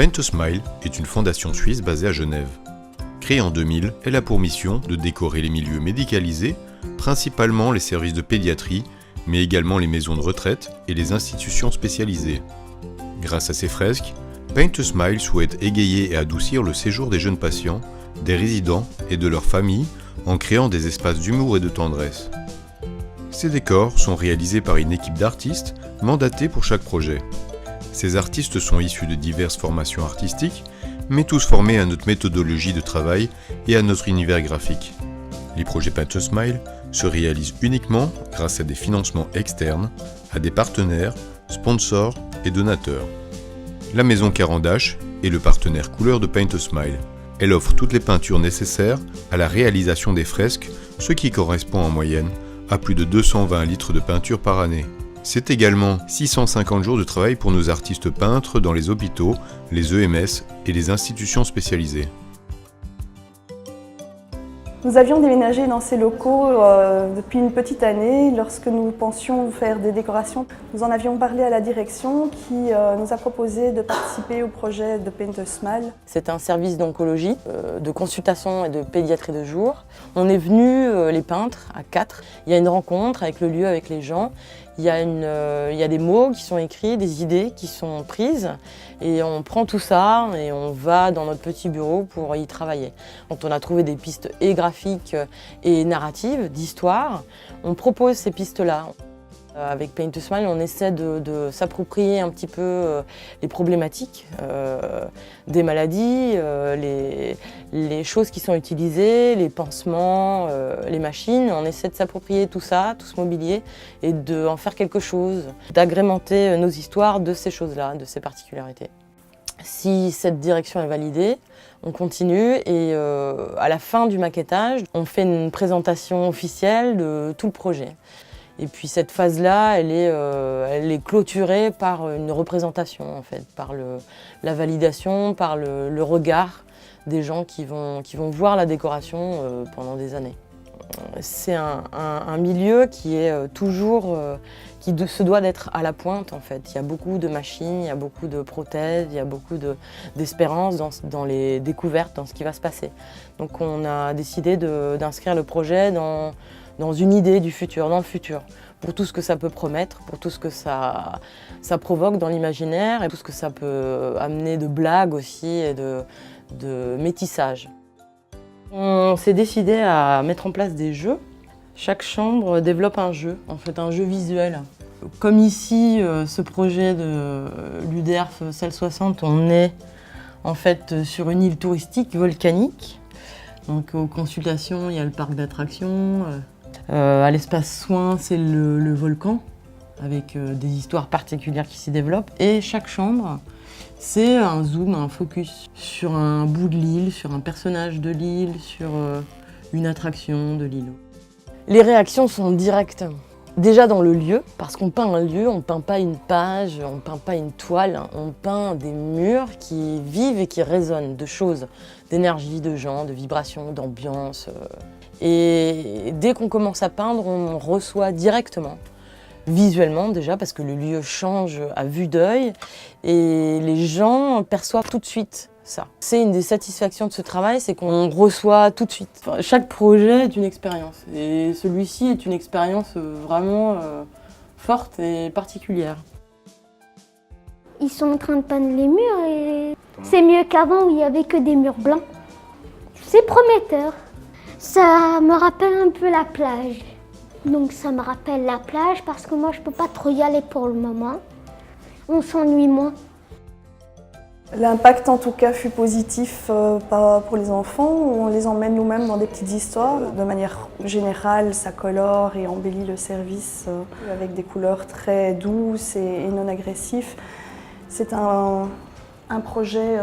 Paint a Smile est une fondation suisse basée à Genève. Créée en 2000, elle a pour mission de décorer les milieux médicalisés, principalement les services de pédiatrie, mais également les maisons de retraite et les institutions spécialisées. Grâce à ses fresques, Paint a Smile souhaite égayer et adoucir le séjour des jeunes patients, des résidents et de leurs familles en créant des espaces d'humour et de tendresse. Ces décors sont réalisés par une équipe d'artistes mandatés pour chaque projet. Ces artistes sont issus de diverses formations artistiques, mais tous formés à notre méthodologie de travail et à notre univers graphique. Les projets Paint a Smile se réalisent uniquement grâce à des financements externes, à des partenaires, sponsors et donateurs. La maison Carandache est le partenaire couleur de Paint a Smile. Elle offre toutes les peintures nécessaires à la réalisation des fresques, ce qui correspond en moyenne à plus de 220 litres de peinture par année. C'est également 650 jours de travail pour nos artistes peintres dans les hôpitaux, les EMS et les institutions spécialisées. Nous avions déménagé dans ces locaux depuis une petite année. Lorsque nous pensions faire des décorations, nous en avions parlé à la direction qui nous a proposé de participer au projet de Paint a Smile. C'est un service d'oncologie, de consultation et de pédiatrie de jour. On est venus, les peintres, à 4. Il y a une rencontre avec le lieu, avec les gens. Il y a des mots qui sont écrits, des idées qui sont prises et on prend tout ça et on va dans notre petit bureau pour y travailler. Quand on a trouvé des pistes et graphiques et narratives, d'histoire, on propose ces pistes-là. Avec Paint a Smile, on essaie de s'approprier un petit peu les problématiques des maladies, les choses qui sont utilisées, les pansements, les machines. On essaie de s'approprier tout ça, tout ce mobilier, et d'en faire quelque chose, d'agrémenter nos histoires de ces choses-là, de ces particularités. Si cette direction est validée, on continue et à la fin du maquettage, on fait une présentation officielle de tout le projet. Et puis cette phase-là, elle est clôturée par une représentation, en fait, par la validation, par le regard des gens qui vont voir la décoration pendant des années. C'est un milieu qui est toujours, qui se doit d'être à la pointe, en fait. Il y a beaucoup de machines, il y a beaucoup de prothèses, il y a beaucoup d'espérance dans les découvertes, dans ce qui va se passer. Donc on a décidé d'inscrire le projet dans une idée du futur, dans le futur, pour tout ce que ça peut promettre, pour tout ce que ça provoque dans l'imaginaire et tout ce que ça peut amener de blagues aussi et de métissage. On s'est décidé à mettre en place des jeux. Chaque chambre développe un jeu, en fait un jeu visuel. Comme ici, ce projet de l'UDERF Salle 60, on est en fait sur une île touristique volcanique. Donc aux consultations, il y a le parc d'attractions. À l'espace soins, c'est le volcan, avec des histoires particulières qui s'y développent. Et chaque chambre, c'est un zoom, un focus sur un bout de l'île, sur un personnage de l'île, sur une attraction de l'île. Les réactions sont directes. Déjà dans le lieu, parce qu'on peint un lieu, on ne peint pas une page, on ne peint pas une toile, on peint des murs qui vivent et qui résonnent de choses, d'énergie, de gens, de vibrations, d'ambiance. Et dès qu'on commence à peindre, on reçoit directement, visuellement déjà, parce que le lieu change à vue d'œil et les gens perçoivent tout de suite ça. C'est une des satisfactions de ce travail, c'est qu'on reçoit tout de suite. Enfin, chaque projet est une expérience et celui-ci est une expérience vraiment forte et particulière. Ils sont en train de peindre les murs et c'est mieux qu'avant où il n'y avait que des murs blancs. C'est prometteur. Ça me rappelle un peu la plage. Donc ça me rappelle la plage parce que moi je peux pas trop y aller pour le moment. On s'ennuie moins. L'impact en tout cas fut positif pour les enfants. On les emmène nous-mêmes dans des petites histoires. De manière générale, ça colore et embellit le service avec des couleurs très douces et non agressives. C'est un projet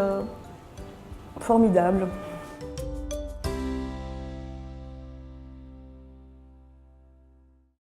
formidable.